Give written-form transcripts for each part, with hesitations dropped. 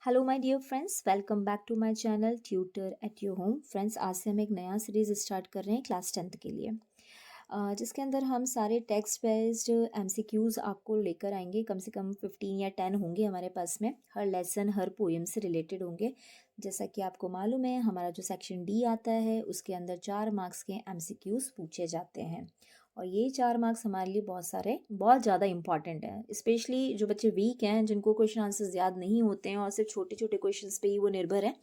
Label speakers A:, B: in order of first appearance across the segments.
A: Hello my dear friends, welcome back to my channel tutor at your home. Friends, आज से हम एक नया सीरीज़ स्टार्ट कर रहे हैं क्लास 10th के लिए, जिसके अंदर हम सारे टेक्स्ट बेस्ड एमसीक्यूज़ आपको लेकर आएंगे। कम से कम 15 या 10 होंगे हमारे पास में। हर लेसन हर पोएम से रिलेटेड होंगे। जैसा कि आपको मालूम है, हमारा जो सेक्शन डी आता है उसके अंदर 4 मार्क्स के एमसीक्यूज़ पूछे जाते हैं। और ये 4 मार्क्स हमारे लिए बहुत ज़्यादा इंपॉर्टेंट है, स्पेशली जो बच्चे वीक हैं, जिनको क्वेश्चन आंसर्स याद नहीं होते हैं और सिर्फ छोटे छोटे क्वेश्चंस पे ही वो निर्भर हैं।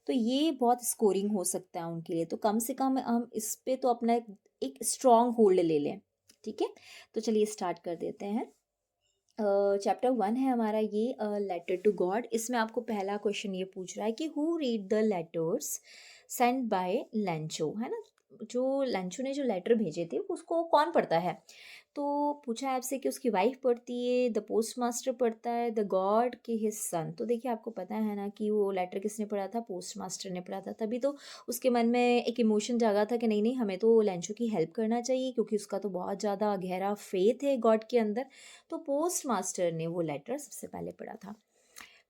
A: तो ये बहुत स्कोरिंग हो सकता है उनके लिए। तो कम से कम हम इस पे तो अपना एक स्ट्रॉन्ग होल्ड ले लें। ठीक है, तो चलिए स्टार्ट कर देते हैं। चैप्टर 1 है हमारा ये, लेटर टू गॉड। इसमें आपको पहला क्वेश्चन ये पूछ रहा है कि who read the letters send by Lencho, है ना। जो लेंचो ने जो लेटर भेजे थे उसको कौन पढ़ता है। तो पूछा है आपसे कि उसकी वाइफ पढ़ती है, द पोस्ट मास्टर पढ़ता है, द गॉड के हिज सन। तो देखिए, आपको पता है ना कि वो लेटर किसने पढ़ा था, पोस्ट मास्टर ने पढ़ा था। तभी तो उसके मन में एक इमोशन जागा था कि नहीं नहीं, हमें तो लेंचो की हेल्प करना चाहिए, क्योंकि उसका तो बहुत ज़्यादा गहरा फेथ है गॉड के अंदर। तो पोस्ट मास्टर ने वो लेटर सबसे पहले पढ़ा था।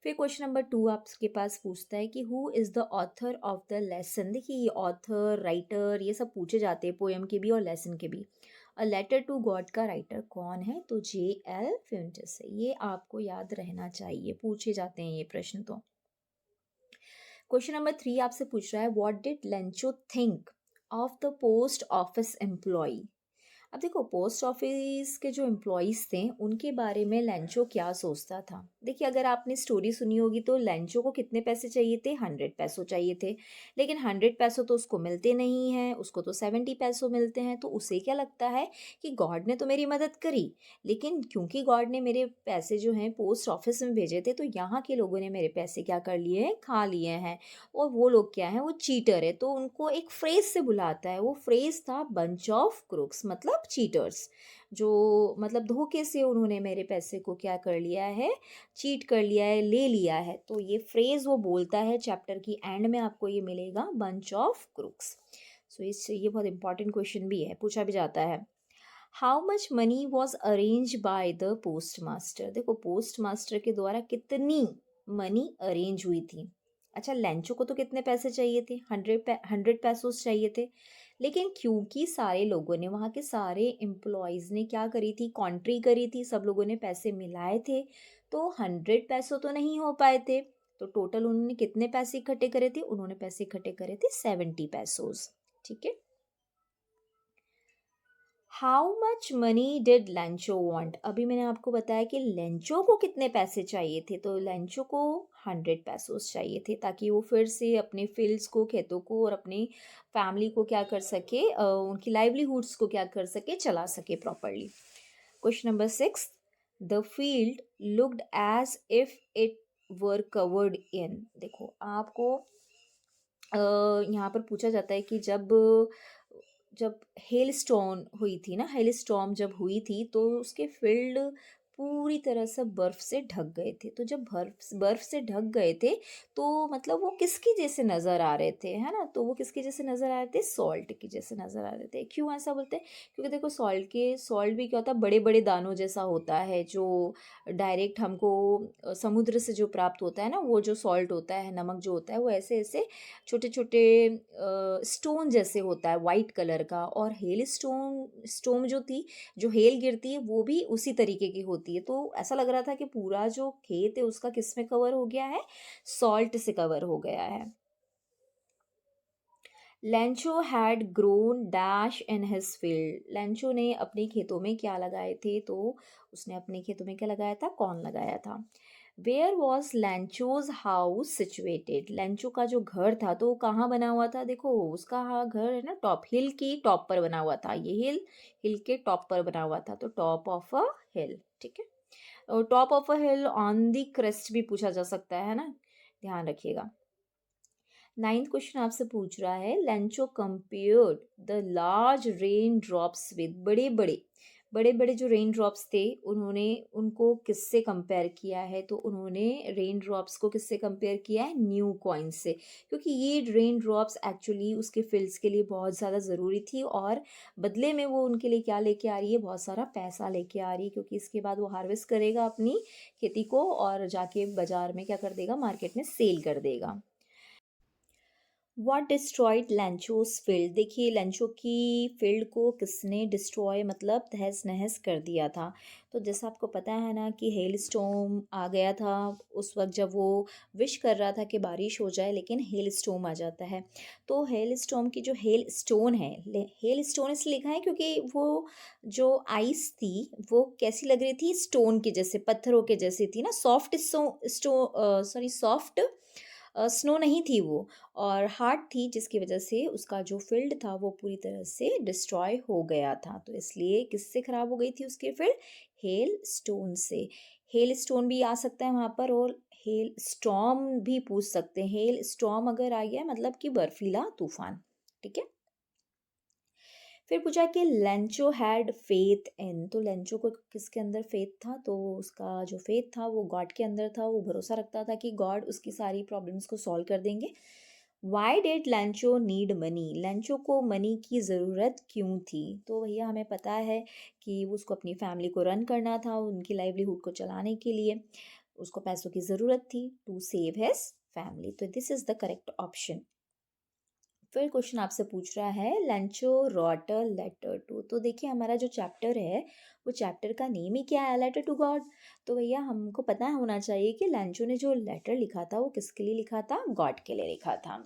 A: फिर क्वेश्चन नंबर 2 आपके पास पूछता है कि who is the author of the lesson. देखिए, ये ऑथर राइटर ये सब पूछे जाते हैं, पोएम के भी और लेसन के भी। अ लेटर टू गॉड का राइटर कौन है, तो J.L. फ्यूंटस है। ये आपको याद रहना चाहिए, पूछे जाते हैं ये प्रश्न। तो क्वेश्चन नंबर 3 आपसे पूछ रहा है, what did Lencho think of the post office employ. अब देखो, पोस्ट ऑफिस के जो एम्प्लॉयज़ थे उनके बारे में लेंचो क्या सोचता था। देखिए, अगर आपने स्टोरी सुनी होगी तो लेंचो को कितने पैसे चाहिए थे, 100 पैसों चाहिए थे। लेकिन 100 पैसों तो उसको मिलते नहीं हैं, उसको तो 70 पैसों मिलते हैं। तो उसे क्या लगता है कि गॉड ने तो मेरी मदद करी, लेकिन क्योंकि गॉड ने मेरे पैसे जो हैं पोस्ट ऑफिस में भेजे थे, तो यहाँ के लोगों ने मेरे पैसे क्या कर लिए हैं, खा लिए हैं। और वो लोग क्या हैं, वो चीटर है। तो उनको एक फ्रेज से बुलाता है। वो फ्रेज था बंच ऑफ क्रूक्स, मतलब चीटर्स। जो मतलब धोखे से उन्होंने मेरे पैसे को क्या कर लिया है, चीट कर लिया है, ले लिया है। तो ये फ्रेज वो बोलता है। चैप्टर की एंड में आपको ये मिलेगा, बंच ऑफ क्रूक्स। सो इससे ये बहुत इंपॉर्टेंट क्वेश्चन भी है, पूछा भी जाता है। How much money was arrange by the post master. देखो, पोस्ट मास्टर के द्वारा कितनी मनी अरेंज हुई थी। अच्छा, लेंचो को तो कितने पैसे चाहिए थे, 100 पैसोस चाहिए थे। लेकिन क्योंकि सारे लोगों ने, वहाँ के सारे एम्प्लॉयज़ ने क्या करी थी, कॉन्ट्री करी थी, सब लोगों ने पैसे मिलाए थे, तो 100 पैसों तो नहीं हो पाए थे। तो टोटल उन्होंने कितने पैसे इकट्ठे करे थे, उन्होंने पैसे इकट्ठे करे थे 70 पैसोस। ठीक है। How much money did Lencho want. अभी मैंने आपको बताया कि लेंचो को कितने पैसे चाहिए थे। तो लेंचो को 100 पैसोस चाहिए थे, ताकि वो फिर से अपने फील्ड्स को, खेतों को और अपनी फैमिली को क्या कर सके, उनकी लाइवलीहुड्स को क्या कर सके, चला सके properly. Question number 6, the field looked as if it were covered in. देखो, आपको यहाँ पर पूछा जाता है कि जब जब हेल स्टॉर्म हुई थी ना, हेल स्टॉर्म जब हुई थी, तो उसके फील्ड पूरी तरह से बर्फ से ढक गए थे। तो जब बर्फ से ढक गए थे, तो मतलब वो किसके जैसे नज़र आ रहे थे, है ना। तो वो किसके जैसे नज़र आ रहे थे, सॉल्ट के जैसे नज़र आ रहे थे। क्यों ऐसा बोलते हैं, क्योंकि देखो, सॉल्ट भी क्या होता है, बड़े बड़े दानों जैसा होता है, जो डायरेक्ट हमको समुद्र से जो प्राप्त होता है ना, वो जो सॉल्ट होता है, नमक जो होता है, वो ऐसे ऐसे छोटे छोटे स्टोन जैसे होता है, वाइट कलर का। और हेल स्टोन स्टोन जो थी, जो हेल गिरती है, वो भी उसी तरीके की होती है। तो ऐसा लग रहा था कि पूरा जो खेत है उसका किस में कवर हो गया है, सॉल्ट से कवर हो गया है। Lencho had grown dash in his field. Lencho ने अपने खेतों में क्या लगाए थे, तो उसने अपने खेतों में क्या लगाया था, कॉर्न लगाया था। Where was Lencho's house situated. Lencho का जो घर था तो वो कहाँ बना हुआ था। देखो, उसका घर है ना, टॉप हिल की टॉप पर बना हुआ था। ये हिल के टॉप पर बना हुआ था, तो टॉप ऑफ अ हिल। ठीक है, और top of a hill, on the crest भी पूछा जा सकता है ना, ध्यान रखिएगा। 9th क्वेश्चन आपसे पूछ रहा है, Lencho compared the large rain drops with, बड़े बड़े बड़े बड़े जो रेन ड्रॉप्स थे उन्होंने उनको किससे कंपेयर किया है, तो उन्होंने रेन ड्रॉप्स को किससे कंपेयर किया है, न्यू कॉइन से, क्योंकि ये रेन ड्रॉप्स एक्चुअली उसके फील्ड्स के लिए बहुत ज़्यादा ज़रूरी थी, और बदले में वो उनके लिए क्या लेके आ रही है, बहुत सारा पैसा लेके आ रही है, क्योंकि इसके बाद वो हार्वेस्ट करेगा अपनी खेती को और जाके बाजार में क्या कर देगा, मार्केट में सेल कर देगा। व्हाट डिस्ट्रॉयड लेंचोस फील्ड, देखिए लेंचो की फील्ड को किसने डिस्ट्रॉय मतलब तहस नहस कर दिया था। तो जैसा आपको पता है ना कि हेल स्टॉर्म आ गया था उस वक्त जब वो विश कर रहा था कि बारिश हो जाए, लेकिन हेल स्टॉर्म आ जाता है। तो हेल स्टॉर्म की जो हेल स्टोन है, हेल स्टोन इसलिए लिखा है क्योंकि वो जो आइस थी वो कैसी लग रही थी, स्टोन के जैसे, पत्थरों के जैसी थी ना, सॉफ्ट सॉरी सॉफ्ट स्नो नहीं थी वो, और हार्ड थी, जिसकी वजह से उसका जो फील्ड था वो पूरी तरह से डिस्ट्रॉय हो गया था। तो इसलिए किससे ख़राब हो गई थी उसकी फील्ड, हेल स्टोन से। हेल स्टोन भी आ सकता है वहाँ पर, और हेल स्टॉर्म भी पूछ सकते हैं। हेल स्टॉर्म अगर आ गया मतलब कि बर्फीला तूफान। ठीक है। फिर पूछा कि लेंचो हैड फेथ इन, तो लेंचो को किसके अंदर फेथ था, तो उसका जो फेथ था वो गॉड के अंदर था। वो भरोसा रखता था कि गॉड उसकी सारी प्रॉब्लम्स को सॉल्व कर देंगे। Why did Lencho need money, Lencho को मनी की ज़रूरत क्यों थी, तो भैया हमें पता है कि उसको अपनी फैमिली को रन करना था, उनकी लाइवलीहुड को चलाने के लिए उसको पैसों की ज़रूरत थी, टू सेव हिज फैमिली। तो this is the correct option. फिर क्वेश्चन आपसे पूछ रहा है Lencho wrote a letter to, तो देखिए हमारा जो चैप्टर है वो चैप्टर का नेम ही क्या है, लेटर टू गॉड। तो भैया हमको पता होना चाहिए कि लेंचो ने जो लेटर लिखा था वो किसके लिए लिखा था, गॉड के लिए लिखा था।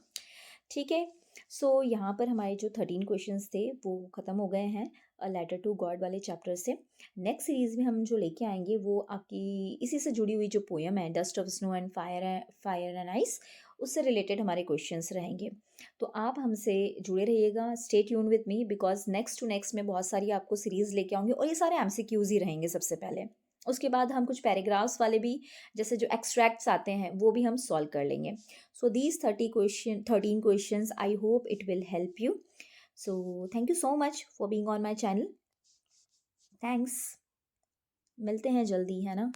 A: ठीक है। सो यहाँ पर हमारे जो 13 क्वेश्चंस थे वो ख़त्म हो गए हैं लेटर टू गॉड वाले चैप्टर से। नेक्स्ट सीरीज़ में हम जो लेके आएंगे वो आपकी इसी से जुड़ी हुई जो पोयम है, dust of snow and fire and ice, उससे रिलेटेड हमारे क्वेश्चंस रहेंगे। तो आप हमसे जुड़े रहिएगा, stay tune with me, because next to next में बहुत सारी आपको सीरीज़ लेके आऊँगी, और ये सारे एमसीक्यूज़ ही रहेंगे सबसे पहले। उसके बाद हम कुछ पैराग्राफ्स वाले भी, जैसे जो एक्सट्रैक्ट्स आते हैं वो भी हम सॉल्व कर लेंगे। So these 13 questions, I hope it will help you. So thank you so much for being on my channel. Thanks. मिलते हैं जल्दी, है ना?